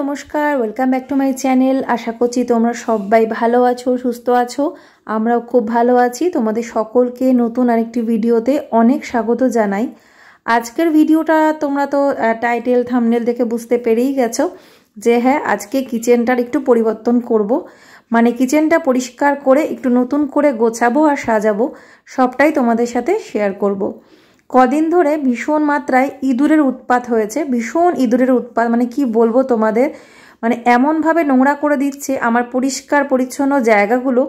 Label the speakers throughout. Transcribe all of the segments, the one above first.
Speaker 1: নমস্কার, welcome back to my channel. আশা করছি তোমরা সবাই ভালো আছো, সুস্থ আছো। আমরাও খুব ভালো আছি। তোমাদের সকলকে নতুন আরেকটি ভিডিওতে অনেক স্বাগত জানাই। আজকের ভিডিওটা তোমরা তো টাইটেল থাম্বনেল দেখে বুঝতে পেরেই গেছো যে হ্যাঁ, আজকে কিচেনটার একটু পরিবর্তন করব। মানে কিচেনটা পরিষ্কার করে একটু নতুন করে গোছাবো আর সাজাবো, সবটাই তোমাদের সাথে শেয়ার করব। কদিন ধরে ভীষণ মাত্রায় ইঁদুরের উৎপাত হয়েছে, ভীষণ ইঁদুরের উৎপাত, মানে কি বলবো তোমাদের, মানে এমনভাবে নোংরা করে দিচ্ছে আমার পরিষ্কার পরিচ্ছন্ন জায়গাগুলো,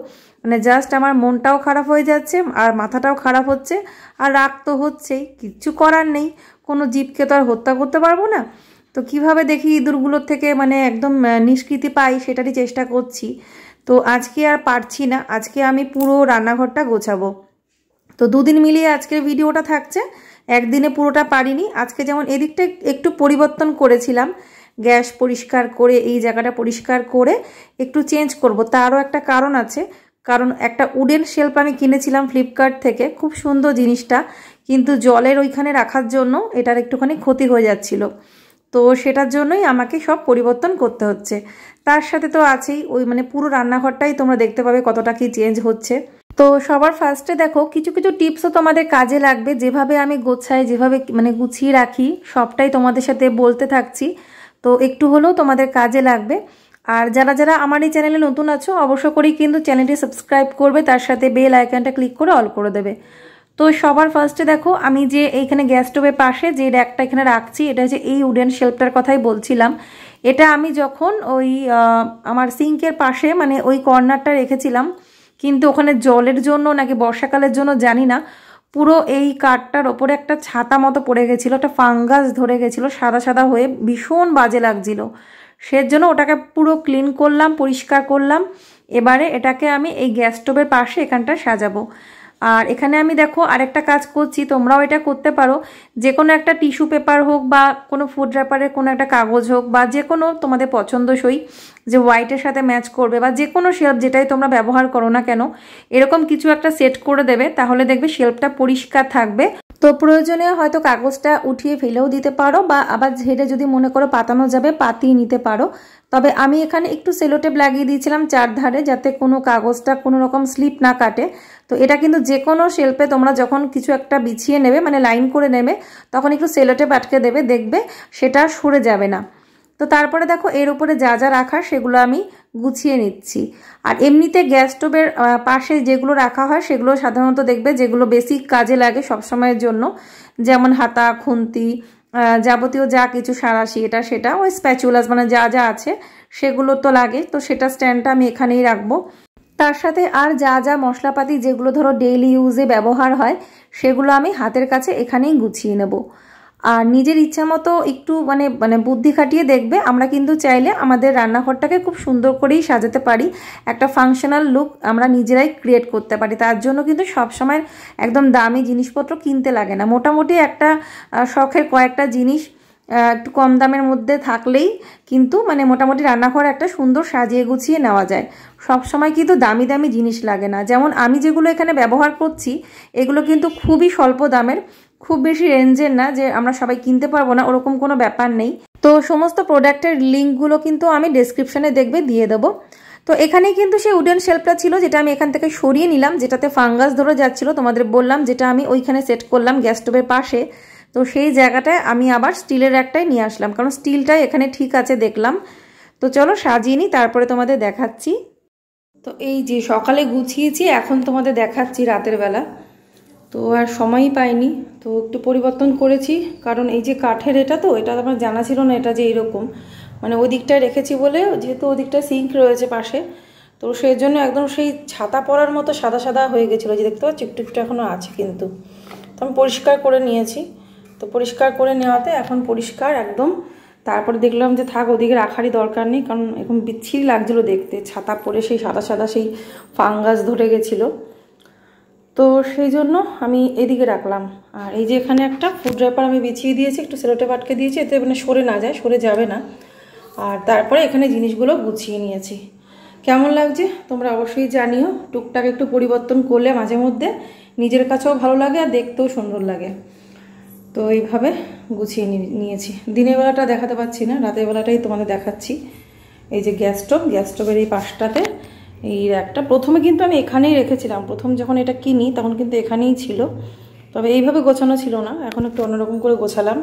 Speaker 1: মানে জাস্ট আমার মনটাও খারাপ হয়ে যাচ্ছে আর মাথাটাও খারাপ হচ্ছে। আর রাগ তো হচ্ছেই, কিচ্ছু করার নেই, কোনো জীবকে তো আর হত্যা করতে পারবো না। তো কিভাবে দেখি ইঁদুরগুলোর থেকে মানে একদম নিষ্কৃতি পাই সেটারই চেষ্টা করছি। তো আজকে আর পারছি না, আজকে আমি পুরো রান্নাঘরটা গোছাবো। তো দুদিন মিলিয়ে আজকের ভিডিওটা থাকছে, একদিনে পুরোটা পারিনি। আজকে যেমন এদিকটা একটু পরিবর্তন করেছিলাম, গ্যাস পরিষ্কার করে এই জায়গাটা পরিষ্কার করে একটু চেঞ্জ করব, তারও একটা কারণ আছে। কারণ একটা উডেন শেলফ আমি কিনেছিলাম ফ্লিপকার্ট থেকে, খুব সুন্দর জিনিসটা, কিন্তু জলের ওইখানে রাখার জন্য এটার একটুখানি ক্ষতি হয়ে যাচ্ছিল। তো সেটার জন্যই আমাকে সব পরিবর্তন করতে হচ্ছে। তার সাথে তো আছেই ওই মানে পুরো রান্নাঘরটাই তোমরা দেখতে পাবে কতটা কি চেঞ্জ হচ্ছে। তো সবার ফার্স্টে দেখো কিছু কিছু টিপসও তোমাদের কাজে লাগবে, যেভাবে আমি গোছাই, যেভাবে মানে গুছিয়ে রাখি, সবটাই তোমাদের সাথে বলতে থাকছি। তো একটু হলেও তোমাদের কাজে লাগবে। আর যারা যারা আমার এই চ্যানেলে নতুন আছো অবশ্য করেই কিন্তু চ্যানেলটি সাবস্ক্রাইব করবে, তার সাথে বেল আইকনটা ক্লিক করে অল করে দেবে। তো সবার ফার্স্টে দেখো আমি যে এইখানে গ্যাস স্টোভের পাশে যে র্যাকটা এখানে রাখছি, এটা হচ্ছে এই উডেন শেলফটার কথাই বলছিলাম। এটা আমি যখন ওই আমার সিঙ্কের পাশে মানে ওই কর্নারটা রেখেছিলাম, কিন্তু ওখানে জলের জন্য নাকি বর্ষাকালের জন্য জানি না, পুরো এই কাঠটার ওপরে একটা ছাতা মতো পড়ে গেছিলো, একটা ফাঙ্গাস ধরে গেছিলো সাদা সাদা হয়ে, ভীষণ বাজে লাগছিল। সেজন্য ওটাকে পুরো ক্লিন করলাম, পরিষ্কার করলাম। এবারে এটাকে আমি এই গ্যাস স্টোভের পাশে এখানটা সাজাবো। আর এখানে আমি দেখো আরেকটা কাজ করছি, তোমরাও এটা করতে পারো। যে কোনো একটা টিস্যু পেপার হোক বা কোনো ফুড র্যাপারের কোনো একটা কাগজ হোক বা যে কোনো তোমাদের পছন্দসই যে হোয়াইটের সাথে ম্যাচ করবে, বা যে কোনো শেলফ যেটাই তোমরা ব্যবহার করো না কেন, এরকম কিছু একটা সেট করে দেবে, তাহলে দেখবে শেলফটা পরিষ্কার থাকবে। তো প্রয়োজনে হয়তো কাগজটা উঠিয়ে ফেলেও দিতে পারো, বা আবার ঝেড়ে যদি মনে করো পাতানো যাবে পাতিয়ে নিতে পারো। তবে আমি এখানে একটু সেলোটেপ লাগিয়ে দিয়েছিলাম চারধারে, যাতে কোনো কাগজটা কোনো রকম স্লিপ না কাটে। তো এটা কিন্তু যে কোনো শেলফে তোমরা যখন কিছু একটা বিছিয়ে নেবে, মানে লাইন করে নেবে, তখন একটু সেলোটেপ আটকে দেবে, দেখবে সেটা সরে যাবে না। তো তারপরে দেখো এর উপরে যা যা রাখার সেগুলো আমি গুছিয়ে নিচ্ছি। আর এমনিতে গ্যাস স্টোভের পাশে যেগুলো রাখা হয় সেগুলো সাধারণত দেখবে যেগুলো বেশি কাজে লাগে সবসময়ের জন্য, যেমন হাতা, খুন্তি, যাবতীয় যা কিছু সাঁড়াশি, এটা সেটা, ওই স্প্যাচুলাস মানে যা যা আছে সেগুলো তো লাগে। তো সেটা স্ট্যান্ডটা আমি এখানেই রাখবো। তার সাথে আর যা যা মশলাপাতি যেগুলো ধরো ডেইলি ইউজে ব্যবহার হয় সেগুলো আমি হাতের কাছে এখানেই গুছিয়ে নেব। আর নিজের ইচ্ছা মতো একটু মানে মানে বুদ্ধি খাটিয়ে দেখবে, আমরা কিন্তু চাইলে আমাদের রান্নাঘরটাকে খুব সুন্দর করেই সাজাতে পারি, একটা ফাংশনাল লুক আমরা নিজেরাই ক্রিয়েট করতে পারি। তার জন্য কিন্তু সবসময় একদম দামি জিনিসপত্র কিনতে লাগে না, মোটামুটি একটা শখের কয়েকটা জিনিস একটু কম দামের মধ্যে থাকলেই কিন্তু মানে মোটামুটি রান্নাঘর একটা সুন্দর সাজিয়ে গুছিয়ে নেওয়া যায়। সব সময় কিন্তু দামি দামি জিনিস লাগে না। যেমন আমি যেগুলো এখানে ব্যবহার করছি এগুলো কিন্তু খুবই স্বল্প দামের, খুব বেশি রেঞ্জের না যে আমরা সবাই কিনতে পারবো না, ওরকম কোনো ব্যাপার নেই। তো সমস্ত প্রোডাক্টের লিঙ্কগুলো কিন্তু আমি ডেসক্রিপশনে দেখবে দিয়ে দেবো। তো এখানেই কিন্তু সেই উডেন শেলফটা ছিল, যেটা আমি এখান থেকে সরিয়ে নিলাম, যেটাতে ফাঙ্গাস ধরে যাচ্ছিল, তোমাদের বললাম, যেটা আমি ওইখানে সেট করলাম গ্যাস স্টোভের পাশে। তো সেই জায়গাটায় আমি আবার স্টিলের একটাই নিয়ে আসলাম, কারণ স্টিলটাই এখানে ঠিক আছে দেখলাম। তো চলো সাজিয়ে নিই, তারপরে তোমাদের দেখাচ্ছি। তো এই যে সকালে গুছিয়েছি, এখন তোমাদের দেখাচ্ছি রাতের বেলা। তো আর সময়ই পাইনি, তো একটু পরিবর্তন করেছি, কারণ এই যে কাঠের এটা, তো এটা আমার জানা ছিল না এটা যে এইরকম, মানে ওই দিকটায় রেখেছি বলে, যেহেতু ওই দিকটা সিঙ্ক রয়েছে পাশে, তো সেই জন্য একদম সেই ছাতা পড়ার মতো সাদা সাদা হয়ে গেছিলো, যে দেখতে পাচ্ছি একটু এখনও আছে কিন্তু। তো আমি পরিষ্কার করে নিয়েছি। তো পরিষ্কার করে নেওয়াতে এখন পরিষ্কার একদম। তারপরে দেখলাম যে থাক, ওদিকে রাখারই দরকার নেই, কারণ এখন বিচ্ছিরি লাগছিলো দেখতে, ছাতা পরে সেই সাদা সাদা সেই ফাঙ্গাস ধরে গেছিলো। তো সেই জন্য আমি এদিকে রাখলাম। আর এই যে এখানে একটা ফুড র্যাপার আমি বিছিয়ে দিয়েছি, একটু সেলোটেপ আটকে দিয়েছি, এতে মানে সরে না যায়, সরে যাবে না। আর তারপরে এখানে জিনিসগুলো গুছিয়ে নিয়েছি। কেমন লাগছে তোমরা অবশ্যই জানিও। টুকটাক একটু পরিবর্তন করলে মাঝে মধ্যে নিজের কাছেও ভালো লাগে আর দেখতেও সুন্দর লাগে। তো এইভাবে গুছিয়ে নিয়েছি। দিনের বেলাটা দেখাতে পাচ্ছি না, রাতের বেলাটাই তোমাদের দেখাচ্ছি। এই যে গ্যাস স্টোভের এই পাশটাতে এই একটা প্রথমে কিন্তু আমি এখানেই রেখেছিলাম, প্রথম যখন এটা কিনি তখন কিন্তু এখানেই ছিল, তবে এইভাবে গোছানো ছিল না, এখন একটু অন্যরকম করে গোছালাম।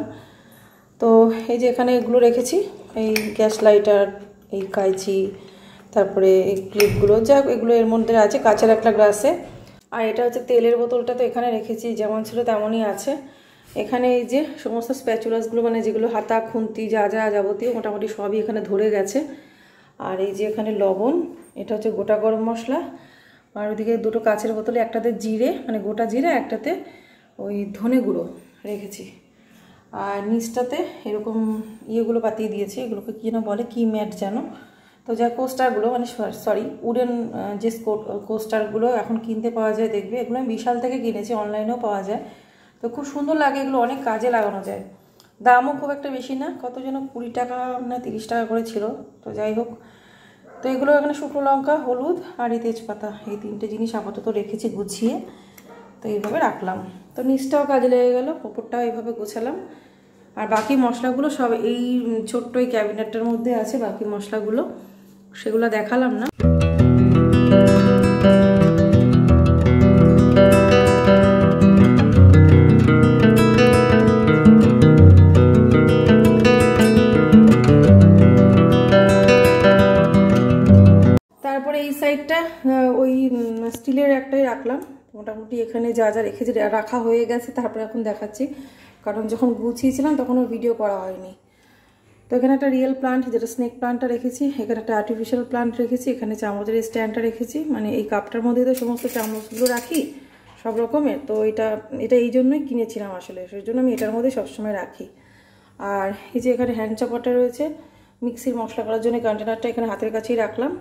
Speaker 1: তো এই যে এখানে এগুলো রেখেছি, এই গ্যাস লাইটার, এই কাঁচি, তারপরে এই ক্লিপগুলো, যা এগুলো এর মধ্যে আছে, কাঁচের একটা গ্লাসে। আর এটা হচ্ছে তেলের বোতলটা, তো এখানে রেখেছি, যেমন ছিল তেমনই আছে। এখানে এই যে সমস্ত স্প্যাচুলাসগুলো, মানে যেগুলো হাতা খুন্তি যা যা যাবতীয় মোটামুটি সবই এখানে ধরে গেছে। আর এই যে এখানে লবণ, এটা হচ্ছে গোটা গরম মশলা। আর ওইদিকে দুটো কাঁচের বোতলে, একটাতে জিরে মানে গোটা জিরে, একটাতে ওই ধনে গুঁড়ো রেখেছি। আর নিচটাতে এরকম ইয়েগুলো পাতিয়ে দিয়েছি, এগুলোকে কী না বলে, কি ম্যাট যেন। তো যা কোস্টারগুলো, মানে সরি উডেন যে কোস্টারগুলো এখন কিনতে পাওয়া যায়, দেখবে এগুলো আমি বিশাল থেকে কিনেছি, অনলাইনেও পাওয়া যায়। তো খুব সুন্দর লাগে, এগুলো অনেক কাজে লাগানো যায়। দামও খুব একটা বেশি না, কত যেন 20 টাকা না 30 টাকা করে ছিল। তো যাই হোক, তো এগুলো এখানে শুকনো লঙ্কা, হলুদ আর এই তেজপাতা, এই 3টে জিনিস আপাতত রেখেছি গুছিয়ে। তো এইভাবে রাখলাম, তো নিচটাও কাজে লেগে গেল, ওপরটাও এইভাবে গোছালাম। আর বাকি মশলাগুলো সব এই ছোট্ট এই ক্যাবিনেটটার মধ্যে আছে, বাকি মশলাগুলো সেগুলো দেখালাম না। তারপরে এই সাইডটা ওই স্টিলের একটাই রাখলাম, মোটামুটি এখানে যা যা রেখেছি রাখা হয়ে গেছে। তারপরে এখন দেখাচ্ছি, কারণ যখন গুছিয়েছিলাম তখন ওর ভিডিও করা হয়নি। তো এখানে একটা রিয়েল প্লান্ট, যেটা স্নেক প্লান্টটা রেখেছি, এখানে একটা আর্টিফিশিয়াল প্লান্ট রেখেছি, এখানে চামচের স্ট্যান্ডটা রেখেছি, মানে এই কাপটার মধ্যে তো সমস্ত চামচগুলো রাখি সব রকমের। তো এটা এই জন্যই কিনেছিলাম আসলে, সেই জন্য আমি এটার মধ্যে সবসময় রাখি। আর এই যে এখানে হ্যান্ড চপারটা রয়েছে, মিক্সির মশলা করার জন্য কন্টেনারটা এখানে হাতের কাছেই রাখলাম।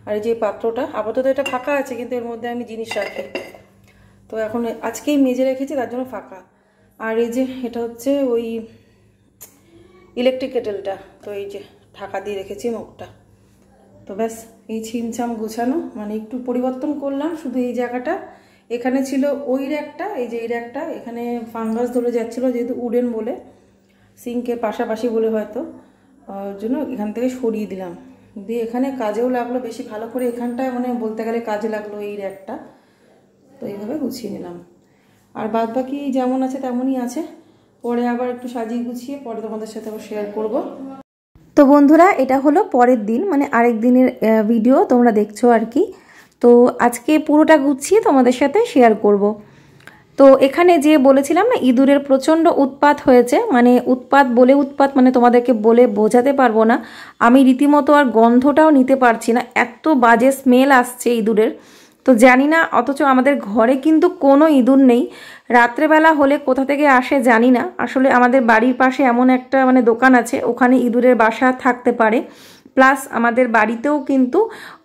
Speaker 1: আর এই যে পাত্রটা আপাতত এটা ফাঁকা আছে, কিন্তু এর মধ্যে আমি জিনিস রাখি। তো এখন আজকেই মেজে রেখেছি, তার জন্য ফাঁকা। আর এই যে এটা হচ্ছে ওই ইলেকট্রিক কেটেলটা, তো এই যে ঢাকা দিয়ে রেখেছি মুখটা। তো ব্যাস এই ছিমছাম গোছানো, মানে একটু পরিবর্তন করলাম শুধু এই জায়গাটা। এখানে ছিল ওই র্যাকটা, এই যে এই র্যাকটা, এখানে ফাঙ্গাস ধরে যাচ্ছিলো, যেহেতু উডেন বলে, সিঙ্কের পাশাপাশি বলে হয়তো, ওর জন্য এখান থেকে সরিয়ে দিলাম। দিয়ে এখানে কাজেও লাগলো বেশি ভালো করে, এখানটায় মানে বলতে গেলে কাজে লাগলো এই র্যাকটা। তো এইভাবে গুছিয়ে নিলাম। আর বাদ বাকি যেমন আছে তেমনই আছে, পরে আবার একটু সাজিয়ে গুছিয়ে পরে তোমাদের সাথে আবার শেয়ার করব। তো বন্ধুরা, এটা হলো পরের দিন, মানে আরেক দিনের ভিডিও তোমরা দেখছো আর কি। তো আজকে পুরোটা গুছিয়ে তোমাদের সাথে শেয়ার করব। তো এখানে যে বলেছিলাম না, ইঁদুরের প্রচণ্ড উৎপাত হয়েছে, মানে উৎপাত মানে তোমাদেরকে বলে বোঝাতে পারবো না। আমি রীতিমতো আর গন্ধটাও নিতে পারছি না, এত বাজে স্মেল আসছে ইঁদুরের। তো জানি না, অথচ আমাদের ঘরে কিন্তু কোনো ইঁদুর নেই। রাত্রেবেলা হলে কোথা থেকে আসে জানি না। আসলে আমাদের বাড়ির পাশে এমন একটা মানে দোকান আছে, ওখানে ইঁদুরের বাসা থাকতে পারে। প্লাস আমাদের বাড়িতেও কিন্তু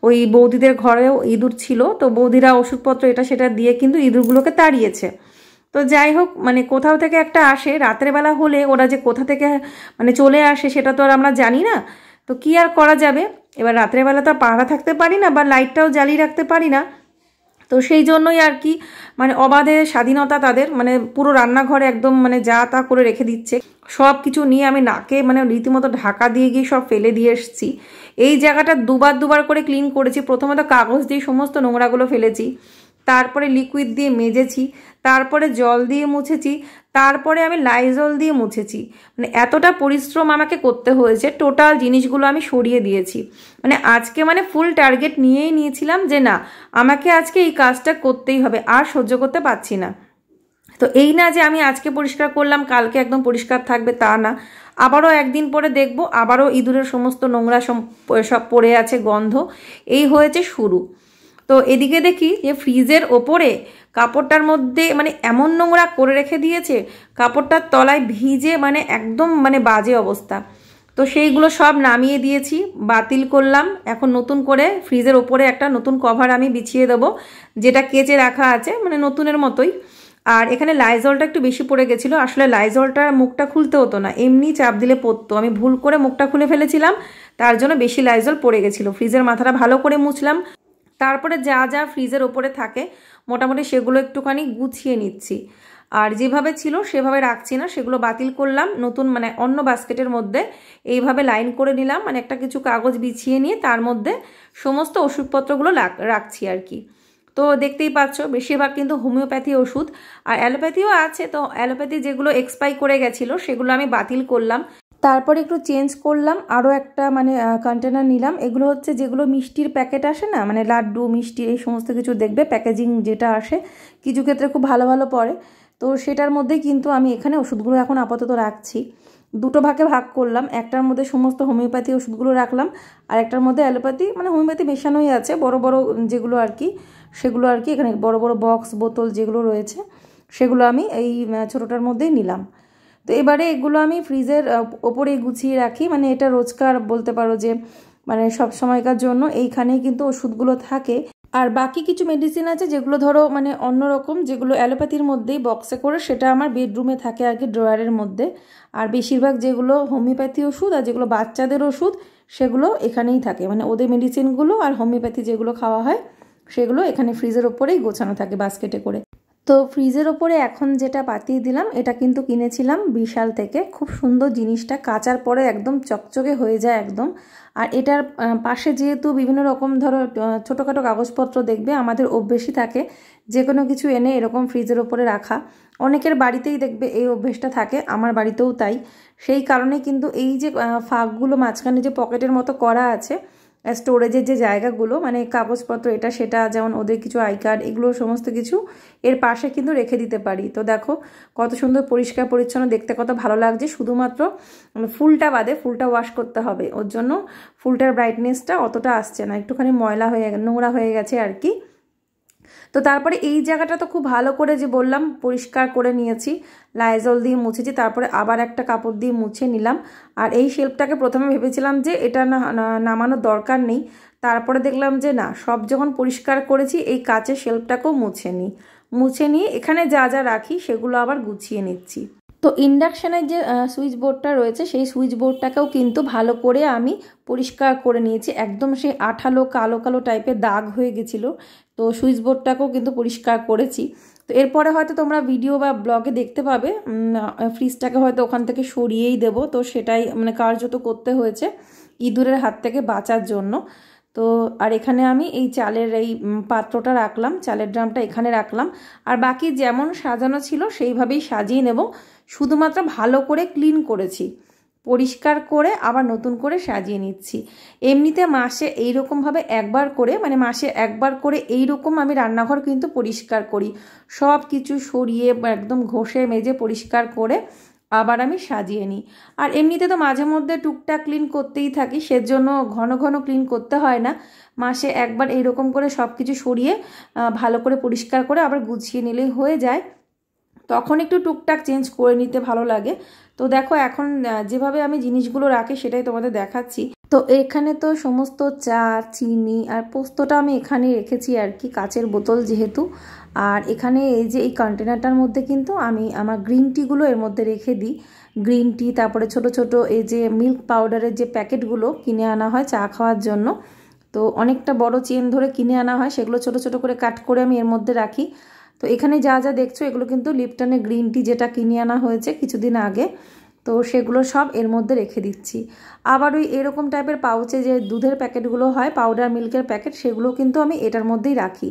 Speaker 1: ওই বৌদিদের ঘরেও ইঁদুর ছিল, তো বৌদিরা ওষুধপত্র এটা সেটা দিয়ে কিন্তু ইঁদুরগুলোকে তাড়িয়েছে। তো যাই হোক, মানে কোথাও থেকে একটা আসে, রাত্রেবেলা হলে ওরা যে কোথা থেকে মানে চলে আসে সেটা তো আর আমরা জানি না। তো কি আর করা যাবে, এবার রাত্রেবেলা তো পাহারা থাকতে পারি না, বা লাইটটাও জ্বালিয়ে রাখতে পারি না। তো সেই জন্যই আর কি, মানে অবাধে স্বাধীনতা তাদের, মানে পুরো রান্নাঘরে একদম মানে যা তা করে রেখে দিচ্ছে। সব কিছু নিয়ে আমি নাকে মানে রীতিমতো ঢাকা দিয়ে গিয়ে সব ফেলে দিয়ে এসেছি। এই জায়গাটা দুবার করে ক্লিন করেছি। প্রথমে তো কাগজ দিয়ে সমস্ত নোংরাগুলো ফেলেছি, তারপরে লিকুইড দিয়ে মেজেছি, তারপরে জল দিয়ে মুছেছি, তারপরে আমি লাইজল দিয়ে মুছেছি। মানে এতটা পরিশ্রম আমাকে করতে হয়েছে, টোটাল জিনিসগুলো আমি সরিয়ে দিয়েছি। মানে আজকে মানে ফুল টার্গেট নিয়েই নিয়েছিলাম যে না, আমাকে আজকে এই কাজটা করতেই হবে, আর সহ্য করতে পারছি না। তো এই না যে আমি আজকে পরিষ্কার করলাম কালকে একদম পরিষ্কার থাকবে, তা না। আবারও একদিন পরে দেখবো আবারও ইঁদুরের সমস্ত নোংরা সব পড়ে আছে, গন্ধ। এই হয়েছে শুরু। তো এদিকে দেখি যে ফ্রিজের ওপরে কাপড়টার মধ্যে মানে এমন নোংরা করে রেখে দিয়েছে, কাপড়টার তলায় ভিজে মানে একদম মানে বাজে অবস্থা। তো সেইগুলো সব নামিয়ে দিয়েছি, বাতিল করলাম। এখন নতুন করে ফ্রিজের ওপরে একটা নতুন কভার আমি বিছিয়ে দেবো, যেটা কেচে রাখা আছে, মানে নতুনের মতোই। আর এখানে লাইজলটা একটু বেশি পড়ে গেছিলো, আসলে লাইজলটার মুখটা খুলতে হতো না, এমনি চাপ দিলে পড়তো। আমি ভুল করে মুখটা খুলে ফেলেছিলাম, তার জন্য বেশি লাইজল পড়ে গেছিলো। ফ্রিজের মাথাটা ভালো করে মুছলাম, তারপরে যা যা ফ্রিজের ওপরে থাকে মোটামুটি সেগুলো একটুখানি গুছিয়ে নিচ্ছি। আর যেভাবে ছিল সেভাবে রাখছি না, সেগুলো বাতিল করলাম, নতুন মানে অন্য বাস্কেটের মধ্যে এইভাবে লাইন করে নিলাম, মানে একটা কিছু কাগজ বিছিয়ে নিয়ে তার মধ্যে সমস্ত ওষুধপত্রগুলো রাখছি আর কি। তো দেখতেই পাচ্ছ বেশিরভাগ কিন্তু হোমিওপ্যাথি ওষুধ, আর অ্যালোপ্যাথিও আছে। তো অ্যালোপ্যাথি যেগুলো এক্সপায়ার করে গেছিলো সেগুলো আমি বাতিল করলাম। তারপর একটু চেঞ্জ করলাম, আরও একটা মানে কন্টেনার নিলাম। এগুলো হচ্ছে যেগুলো মিষ্টির প্যাকেট আসে না, মানে লাড্ডু মিষ্টি এই সমস্ত কিছু দেখবে প্যাকেজিং যেটা আসে কিছু ক্ষেত্রে খুব ভালো ভালো পড়ে, তো সেটার মধ্যেই কিন্তু আমি এখানে ওষুধগুলো এখন আপাতত রাখছি। দুটো ভাগে ভাগ করলাম, একটার মধ্যে সমস্ত হোমিওপ্যাথি ওষুধগুলো রাখলাম, আর একটার মধ্যে অ্যালোপ্যাথি মানে হোমিওপ্যাথি মেশানোই আছে, বড় বড় যেগুলো আর কি সেগুলো আর কি এখানে বড় বড় বক্স বোতল যেগুলো রয়েছে সেগুলো আমি এই ছোটোটার মধ্যেই নিলাম। তো এবারে এগুলো আমি ফ্রিজের ওপরে গুছিয়ে রাখি, মানে এটা রোজকার বলতে পারো যে মানে সব সময়কার জন্য এইখানেই কিন্তু ওষুধগুলো থাকে। আর বাকি কিছু মেডিসিন আছে যেগুলো ধরো মানে অন্যরকম, যেগুলো অ্যালোপ্যাথির মধ্যেই বক্সে করে, সেটা আমার বেডরুমে থাকে আর কি ড্রয়ারের মধ্যে। আর বেশিরভাগ যেগুলো হোমিওপ্যাথি ওষুধ আর যেগুলো বাচ্চাদের ওষুধ সেগুলো এখানেই থাকে, মানে ওদের মেডিসিনগুলো আর হোমিওপ্যাথি যেগুলো খাওয়া হয় সেগুলো এখানে ফ্রিজের ওপরেই গোছানো থাকে বাস্কেটে করে। তো ফ্রিজের ওপরে এখন যেটা পাতিয়ে দিলাম এটা কিন্তু কিনেছিলাম বিশাল থেকে, খুব সুন্দর জিনিসটা, কাচার পরে একদম চকচকে হয়ে যায় একদম। আর এটার পাশে যেহেতু বিভিন্ন রকম ধরো ছোটোখাটো কাগজপত্র দেখবে, আমাদের অভ্যেসই থাকে যে কোনো কিছু এনে এরকম ফ্রিজের ওপরে রাখা, অনেকের বাড়িতেই দেখবে এই অভ্যেসটা থাকে, আমার বাড়িতেও তাই। সেই কারণে কিন্তু এই যে ফাঁকগুলো মাঝখানে যে পকেটের মতো করা আছে স্টোরেজের যে জায়গাগুলো, মানে কাগজপত্র এটা সেটা, যেমন ওদের কিছু আই কার্ড এগুলো সমস্ত কিছু এর পাশে কিন্তু রেখে দিতে পারি। তো দেখো কত সুন্দর পরিষ্কার পরিচ্ছন্ন, দেখতে কত ভালো লাগছে। শুধুমাত্র ফুলটা বাদে, ফুলটা ওয়াশ করতে হবে, ওর জন্য ফুলটার ব্রাইটনেসটা অতটা আসছে না, একটুখানি ময়লা হয়ে নোংরা হয়ে গেছে আর কি। তো তারপরে এই জায়গাটা তো খুব ভালো করে যে বললাম পরিষ্কার করে নিয়েছি, লাইজল দিয়ে মুছেছি, তারপরে আবার একটা কাপড় দিয়ে মুছে নিলাম। আর এই শেল্ফটাকে প্রথমে ভেবেছিলাম যে এটা নামানোর দরকার নেই, তারপরে দেখলাম যে না, সব যখন পরিষ্কার করেছি এই কাচের শেল্ফটাকেও মুছে নিয়ে এখানে যা যা রাখি সেগুলো আবার গুছিয়ে নিচ্ছি। তো ইন্ডাকশানের যে সুইচ বোর্ডটা রয়েছে সেই সুইচ বোর্ডটাকেও কিন্তু ভালো করে আমি পরিষ্কার করে নিয়েছি, একদম সেই আঠালো কালো কালো টাইপের দাগ হয়ে গেছিলো, তো সুইচ বোর্ডটাকেও কিন্তু পরিষ্কার করেছি। তো এরপরে হয়তো তোমরা ভিডিও বা ব্লগে দেখতে পাবে ফ্রিজটাকে হয়তো ওখান থেকে সরিয়েই দেবো, তো সেটাই মানে কার্যত করতে হয়েছে ইঁদুরের হাত থেকে বাঁচার জন্য। তো আর এখানে আমি এই চালের এই পাত্রটা রাখলাম, চালের ড্রামটা এখানে রাখলাম, আর বাকি যেমন সাজানো ছিল সেইভাবেই সাজিয়ে নেব, শুধুমাত্র ভালো করে ক্লিন করেছি, পরিষ্কার করে আবার নতুন করে সাজিয়ে নিচ্ছি। এমনিতে মাসে এইরকমভাবে একবার করে, মানে মাসে একবার করে এইরকম আমি রান্নাঘর কিন্তু পরিষ্কার করি, সব কিছু সরিয়ে একদম ঘষে মেজে পরিষ্কার করে আবার আমি সাজিয়ে নিই। আর এমনিতে তো মাঝে মধ্যে টুকটাক ক্লিন করতেই থাকি, সেজন্য ঘন ঘন ক্লিন করতে হয় না, মাসে একবার এইরকম করে সব কিছু সরিয়ে ভালো করে পরিষ্কার করে আবার গুছিয়ে নিলেই হয়ে যায়, তখন একটু টুকটাক চেঞ্জ করে নিতে ভালো লাগে। তো দেখো এখন যেভাবে আমি জিনিসগুলো রাখি সেটাই তোমাদের দেখাচ্ছি। তো এখানে তো সমস্ত চা চিনি আর পোস্তটা আমি এখানে রেখেছি আর কি, কাচের বোতল যেহেতু। আর এখানে এই যে এই কন্টেনারটার মধ্যে কিন্তু আমি আমার গ্রিন টিগুলো এর মধ্যে রেখে দিই, গ্রিন টি, তারপরে ছোট ছোট এই যে মিল্ক পাউডারের যে প্যাকেটগুলো কিনে আনা হয় চা খাওয়ার জন্য, তো অনেকটা বড় চেন ধরে কিনে আনা হয়, সেগুলো ছোট ছোট করে কাট করে আমি এর মধ্যে রাখি। তো এখানে যা যা দেখছো এগুলো কিন্তু লিপটনের গ্রিন টি যেটা কিনে আনা হয়েছে কিছুদিন আগে, তো সেগুলো সব এর মধ্যে রেখে দিচ্ছি। আবার ওই এরকম টাইপের পাউচে যে দুধের প্যাকেটগুলো হয়, পাউডার মিল্কের প্যাকেট, সেগুলো কিন্তু আমি এটার মধ্যেই রাখি।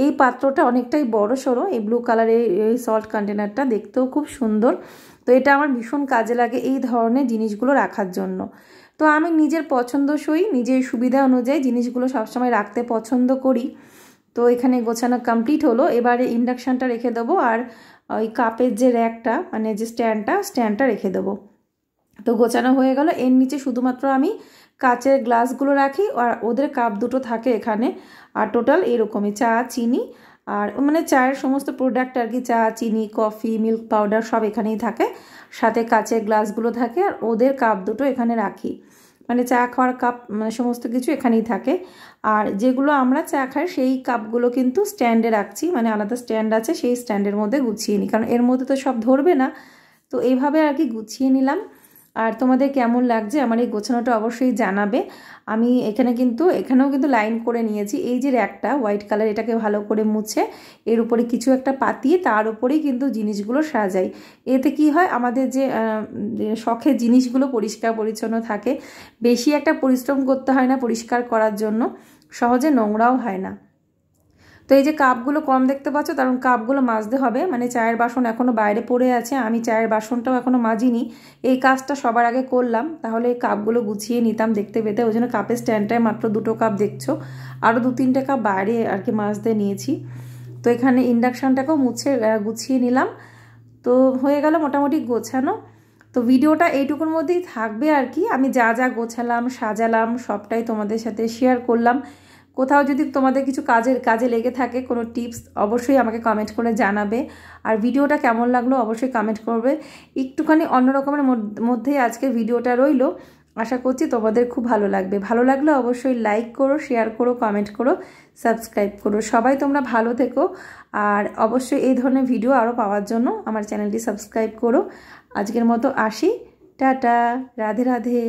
Speaker 1: এই পাত্রটা অনেকটাই বড় সড়ো, এই ব্লু কালারের এই সল্ট কন্টেনারটা দেখতেও খুব সুন্দর, তো এটা আমার ভীষণ কাজে লাগে এই ধরনের জিনিসগুলো রাখার জন্য। তো আমি নিজের পছন্দসই নিজের সুবিধা অনুযায়ী জিনিসগুলো সবসময় রাখতে পছন্দ করি। তো এখানে গোছানো কমপ্লিট হলো, এবারে ইন্ডাকশানটা রেখে দেবো, আর ওই কাপের যে র্যাকটা মানে যে স্ট্যান্ডটা রেখে দেবো। তো গোছানো হয়ে গেল, এর নিচে শুধুমাত্র আমি কাচের গ্লাসগুলো রাখি, আর ওদের কাপ দুটো থাকে এখানে। আর টোটাল এরকমই চা চিনি আর মানে চায়ের সমস্ত প্রোডাক্ট আর কি, চা চিনি কফি মিল্ক পাউডার সব এখানেই থাকে, সাথে কাচের গ্লাসগুলো থাকে, আর ওদের কাপ দুটো এখানে রাখি, মানে চা খাওয়ার কাপ সমস্ত কিছু এখানেই থাকে। আর যেগুলো আমরা চা খাই সেই কাপগুলো কিন্তু স্ট্যান্ডে রাখছি, মানে আলাদা স্ট্যান্ড আছে, সেই স্ট্যান্ডের মধ্যে গুছিয়ে নিই, কারণ এর মধ্যে তো সব ধরবে না। তো এইভাবে আর কি গুছিয়ে নিলাম। আর তোমাদের কেমন লাগছে আমার এই গোছানোটা অবশ্যই জানাবে। আমি এখানেও কিন্তু লাইন করে নিয়েছি। এই যে র্যাকটা হোয়াইট কালার, এটাকে ভালো করে মুছে এর উপরে কিছু একটা পাতিয়ে তার উপরেই কিন্তু জিনিসগুলো সাজাই। এতে কি হয়, আমাদের যে শখের জিনিসগুলো পরিষ্কার পরিচ্ছন্ন থাকে, বেশি একটা পরিশ্রম করতে হয় না পরিষ্কার করার জন্য, সহজে নোংরাও হয় না। তো এই যে কাপগুলো কম দেখতে পাচ্ছ, কারণ কাপগুলো মাজতে হবে, মানে চায়ের বাসন এখনও বাইরে পড়ে আছে, আমি চায়ের বাসনটাও এখনও মাজিনি। এই কাজটা সবার আগে করলাম, তাহলে এই কাপগুলো গুছিয়ে নিতাম দেখতে পেতে। ওই জন্য কাপের স্ট্যান্ডটায় মাত্র 2টো কাপ দেখছো, আরও 2-3টে কাপ বাইরে আর কি মাজতে নিয়েছি। তো এখানে ইন্ডাকশানটাকেও গুছিয়ে নিলাম। তো হয়ে গেল মোটামুটি গোছানো। তো ভিডিওটা এইটুকুর মধ্যেই থাকবে আর কি। আমি যা যা গোছালাম সাজালাম সবটাই তোমাদের সাথে শেয়ার করলাম। কোথাও যদি তোমাদের কিছু কাজে লেগে থাকে, কোনো টিপস, অবশ্যই আমাকে কমেন্ট করে জানাবে। আর ভিডিওটা কেমন লাগলো অবশ্যই কমেন্ট করবে। একটুখানি অন্যরকমের মধ্যেই আজকের ভিডিওটা রইল, আশা করছি তোমাদের খুব ভালো লাগবে। ভালো লাগলে অবশ্যই লাইক করো, শেয়ার করো, কমেন্ট করো, সাবস্ক্রাইব করো। সবাই তোমরা ভালো থেকো। আর অবশ্যই এই ধরনের ভিডিও আরও পাওয়ার জন্য আমার চ্যানেলটি সাবস্ক্রাইব করো। আজকের মতো আসি, টাটা, রাধে রাধে।